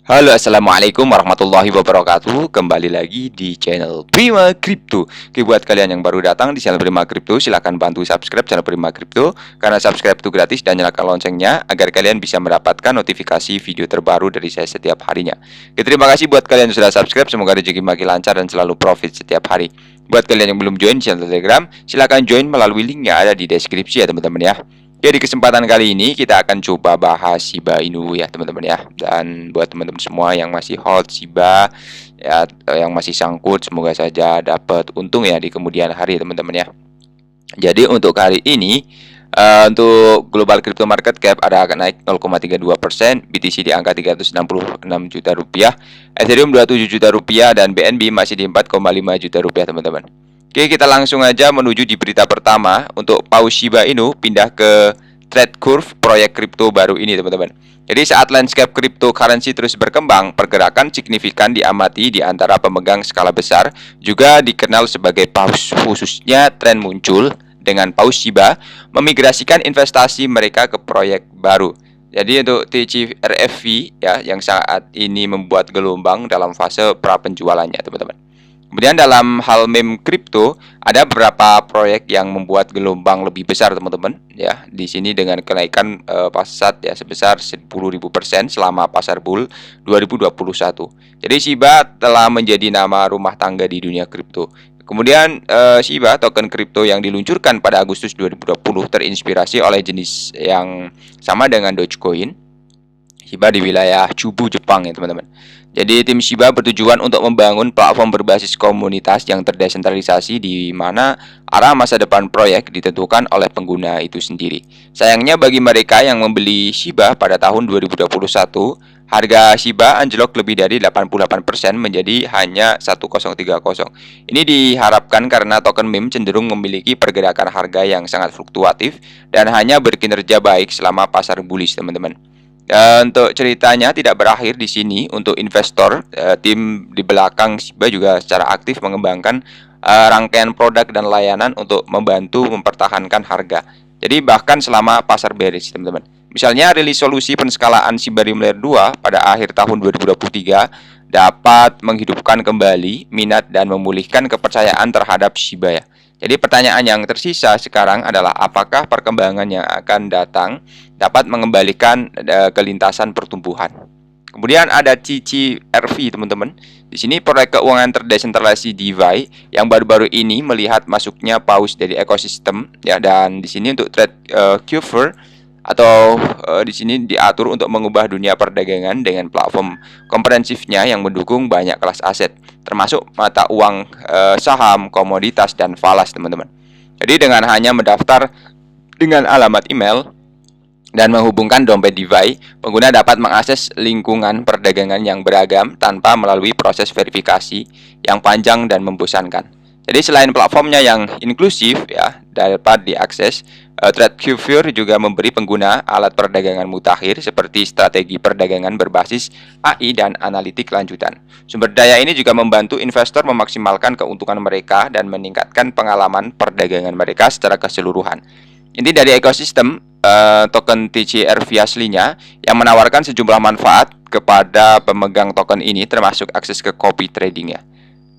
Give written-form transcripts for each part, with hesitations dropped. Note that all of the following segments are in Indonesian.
Halo, assalamualaikum warahmatullahi wabarakatuh. Kembali lagi di channel Prima Crypto. Oke, buat kalian yang baru datang di channel Prima Crypto, silahkan bantu subscribe channel Prima Crypto karena subscribe itu gratis dan nyalakan loncengnya agar kalian bisa mendapatkan notifikasi video terbaru dari saya setiap harinya. Oke, terima kasih buat kalian yang sudah subscribe. Semoga rezeki makin lancar dan selalu profit setiap hari. Buat kalian yang belum join channel Telegram, silahkan join melalui link yang ada di deskripsi ya teman-teman ya. Oke, di kesempatan kali ini kita akan coba bahas Shiba Inu ya teman-teman ya. Dan buat teman-teman semua yang masih hold Shiba ya, yang masih sangkut, semoga saja dapat untung ya di kemudian hari teman-teman ya. Jadi untuk hari ini untuk global crypto market cap ada akan naik 0,32%, BTC di angka 366 juta rupiah, Ethereum 27 juta rupiah, dan BNB masih di 4,5 juta rupiah teman-teman. Oke, kita langsung aja menuju di berita pertama. Untuk paus Shiba Inu pindah ke trade curve proyek kripto baru ini teman-teman. Jadi saat landscape cryptocurrency terus berkembang, pergerakan signifikan diamati di antara pemegang skala besar, juga dikenal sebagai paus. Khususnya tren muncul dengan paus Shiba memigrasikan investasi mereka ke proyek baru. Jadi untuk TCRFV ya yang saat ini membuat gelombang dalam fase pra penjualannya teman-teman. Kemudian dalam hal meme kripto ada beberapa proyek yang membuat gelombang lebih besar teman-teman ya. Di sini dengan kenaikan pasar ya sebesar 10.000% selama pasar bull 2021. Jadi Shiba telah menjadi nama rumah tangga di dunia kripto. Kemudian Shiba, token kripto yang diluncurkan pada Agustus 2020 terinspirasi oleh jenis yang sama dengan Dogecoin. Shiba di wilayah Chubu, Jepang ya teman-teman. Jadi tim Shiba bertujuan untuk membangun platform berbasis komunitas yang terdesentralisasi di mana arah masa depan proyek ditentukan oleh pengguna itu sendiri. Sayangnya bagi mereka yang membeli Shiba pada tahun 2021, harga Shiba anjlok lebih dari 88% menjadi hanya 1030. Ini diharapkan karena token meme cenderung memiliki pergerakan harga yang sangat fluktuatif dan hanya berkinerja baik selama pasar bullish, teman-teman. Untuk ceritanya tidak berakhir di sini. Untuk investor, tim di belakang Shiba juga secara aktif mengembangkan rangkaian produk dan layanan untuk membantu mempertahankan harga. Jadi bahkan selama pasar bearish, teman-teman. Misalnya rilis solusi penskalaan Shiba Layer 2 pada akhir tahun 2023 dapat menghidupkan kembali minat dan memulihkan kepercayaan terhadap Shiba ya. Jadi pertanyaan yang tersisa sekarang adalah apakah perkembangan yang akan datang dapat mengembalikan kelintasan pertumbuhan. Kemudian ada CCRV teman-teman. Di sini proyek keuangan terdesentralisasi DeFi yang baru-baru ini melihat masuknya paus dari ekosistem ya, dan di sini untuk trade curve atau di sini diatur untuk mengubah dunia perdagangan dengan platform komprehensifnya yang mendukung banyak kelas aset, termasuk mata uang, saham, komoditas, dan falas, teman-teman. Jadi dengan hanya mendaftar dengan alamat email dan menghubungkan dompet DeFi, pengguna dapat mengakses lingkungan perdagangan yang beragam tanpa melalui proses verifikasi yang panjang dan membosankan. Jadi selain platformnya yang inklusif ya dapat diakses, TradeQuiver juga memberi pengguna alat perdagangan mutakhir seperti strategi perdagangan berbasis AI dan analitik lanjutan. Sumber daya ini juga membantu investor memaksimalkan keuntungan mereka dan meningkatkan pengalaman perdagangan mereka secara keseluruhan. Inti dari ekosistem token TCRV aslinya yang menawarkan sejumlah manfaat kepada pemegang token ini, termasuk akses ke copy trading ya.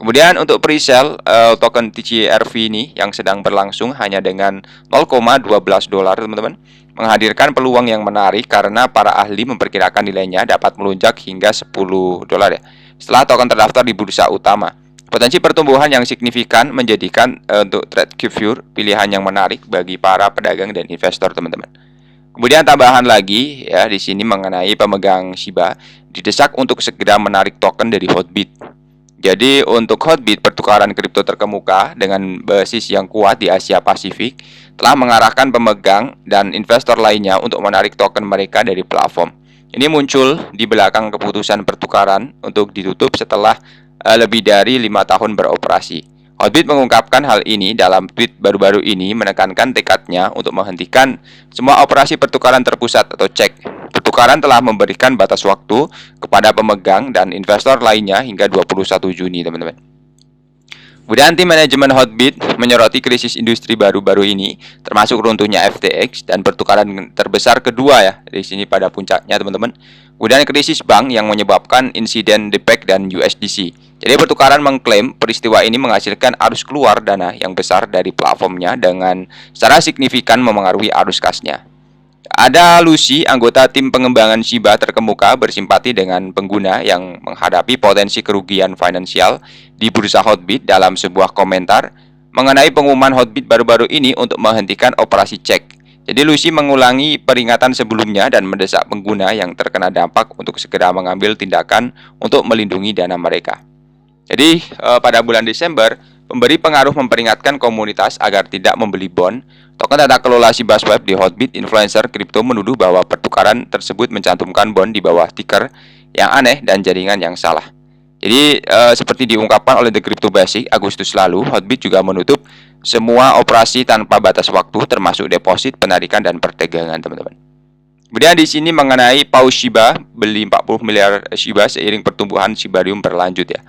Kemudian untuk pre-sale token TCRV ini yang sedang berlangsung hanya dengan 0,12 dolar teman-teman, menghadirkan peluang yang menarik karena para ahli memperkirakan nilainya dapat melonjak hingga 10 dolar ya setelah token terdaftar di bursa utama. Potensi pertumbuhan yang signifikan menjadikan untuk TradeQuiver pilihan yang menarik bagi para pedagang dan investor, teman-teman. Kemudian tambahan lagi ya di sini mengenai pemegang Shiba didesak untuk segera menarik token dari Hotbit. Jadi untuk Hotbit, pertukaran kripto terkemuka dengan basis yang kuat di Asia Pasifik, telah mengarahkan pemegang dan investor lainnya untuk menarik token mereka dari platform. Ini muncul di belakang keputusan pertukaran untuk ditutup setelah lebih dari 5 tahun beroperasi. Hotbit mengungkapkan hal ini dalam tweet baru-baru ini, menekankan tekadnya untuk menghentikan semua operasi pertukaran terpusat atau cek. Pertukaran telah memberikan batas waktu kepada pemegang dan investor lainnya hingga 21 Juni, teman-teman. Kemudian tim manajemen Hotbit menyoroti krisis industri baru-baru ini, termasuk runtuhnya FTX dan pertukaran terbesar kedua ya di sini pada puncaknya, teman-teman. Kemudian krisis bank yang menyebabkan insiden DPEC dan USDC. Jadi pertukaran mengklaim peristiwa ini menghasilkan arus keluar dana yang besar dari platformnya dengan secara signifikan memengaruhi arus kasnya. Ada Lucy, anggota tim pengembangan Shiba terkemuka, bersimpati dengan pengguna yang menghadapi potensi kerugian finansial di bursa Hotbit dalam sebuah komentar mengenai pengumuman Hotbit baru-baru ini untuk menghentikan operasi cek. Jadi Lucy mengulangi peringatan sebelumnya dan mendesak pengguna yang terkena dampak untuk segera mengambil tindakan untuk melindungi dana mereka. Jadi pada bulan Desember, pemberi pengaruh memperingatkan komunitas agar tidak membeli bond. Token tata kelola Shiba Swap di Hotbit, influencer kripto menuduh bahwa pertukaran tersebut mencantumkan bond di bawah ticker yang aneh dan jaringan yang salah. Jadi seperti diungkapkan oleh The Crypto Basic Agustus lalu, Hotbit juga menutup semua operasi tanpa batas waktu termasuk deposit, penarikan, dan perdagangan, teman-teman. Kemudian di sini mengenai paus Shiba, beli 40 miliar Shiba seiring pertumbuhan Shibarium berlanjut ya.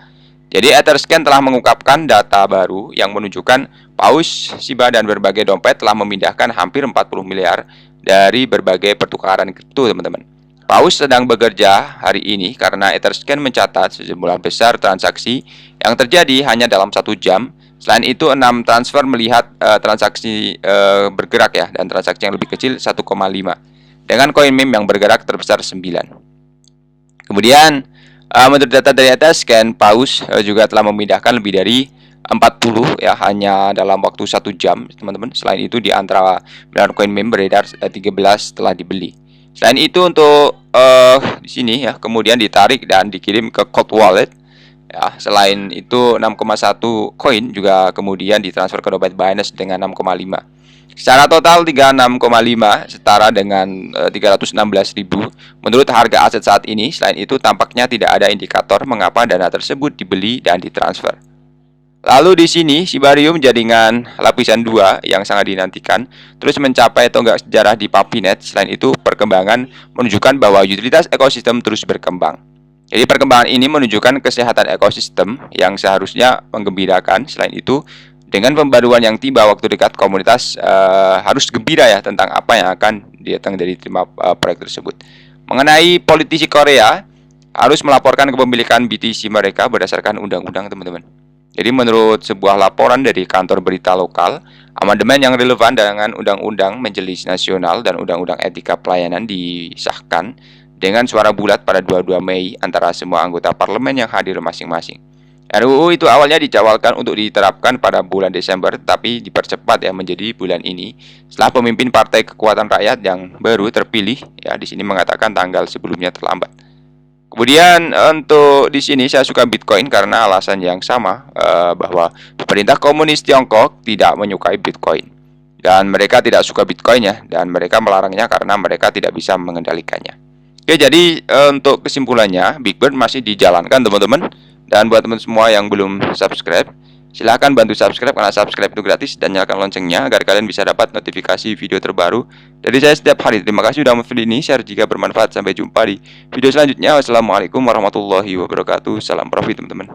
Jadi Etherscan telah mengungkapkan data baru yang menunjukkan paus Shiba dan berbagai dompet telah memindahkan hampir 40 miliar dari berbagai pertukaran kripto, teman-teman. Paus sedang bekerja hari ini karena Etherscan mencatat sejumlah besar transaksi yang terjadi hanya dalam 1 jam. Selain itu, 6 transfer melihat transaksi bergerak ya, dan transaksi yang lebih kecil 1,5. Dengan koin meme yang bergerak terbesar 9. Kemudian, menurut data dari Etherscan, paus juga telah memindahkan lebih dari 40 ya, hanya dalam waktu 1 jam, teman-teman. Selain itu, di antara koin meme beredar 13 telah dibeli. Selain itu, untuk di sini ya, kemudian ditarik dan dikirim ke cold wallet. Ya, selain itu 6,1 koin juga kemudian ditransfer ke dompet Binance dengan 6,5. Secara total 36,5 setara dengan 316.000 menurut harga aset saat ini. Selain itu tampaknya tidak ada indikator mengapa dana tersebut dibeli dan ditransfer. Lalu di sini Shibarium jaringan lapisan 2 yang sangat dinantikan terus mencapai tonggak sejarah di Puppynet. Selain itu perkembangan menunjukkan bahwa utilitas ekosistem terus berkembang. Jadi perkembangan ini menunjukkan kesehatan ekosistem yang seharusnya menggembirakan. Selain itu, dengan pembaruan yang tiba waktu dekat, komunitas harus gembira ya tentang apa yang akan datang dari terima proyek tersebut. Mengenai politisi Korea, harus melaporkan kepemilikan BTC mereka berdasarkan undang-undang, teman-teman. Jadi menurut sebuah laporan dari kantor berita lokal, amandemen yang relevan dengan Undang-Undang Majelis Nasional dan Undang-Undang Etika Pelayanan disahkan dengan suara bulat pada 22 Mei antara semua anggota parlemen yang hadir masing-masing. RUU itu awalnya dijadwalkan untuk diterapkan pada bulan Desember, tapi dipercepat ya menjadi bulan ini setelah pemimpin Partai Kekuatan Rakyat yang baru terpilih ya di sini mengatakan tanggal sebelumnya terlambat. Kemudian untuk di sini saya suka Bitcoin karena alasan yang sama, bahwa pemerintah komunis Tiongkok tidak menyukai Bitcoin dan mereka tidak suka Bitcoin ya, dan mereka melarangnya karena mereka tidak bisa mengendalikannya. Oke, jadi untuk kesimpulannya, Big Bird masih dijalankan, teman-teman. Dan buat teman semua yang belum subscribe, silahkan bantu subscribe karena subscribe itu gratis dan nyalakan loncengnya agar kalian bisa dapat notifikasi video terbaru dari saya setiap hari. Terima kasih sudah menonton ini, share jika bermanfaat. Sampai jumpa di video selanjutnya. Wassalamualaikum warahmatullahi wabarakatuh. Salam profit, teman-teman.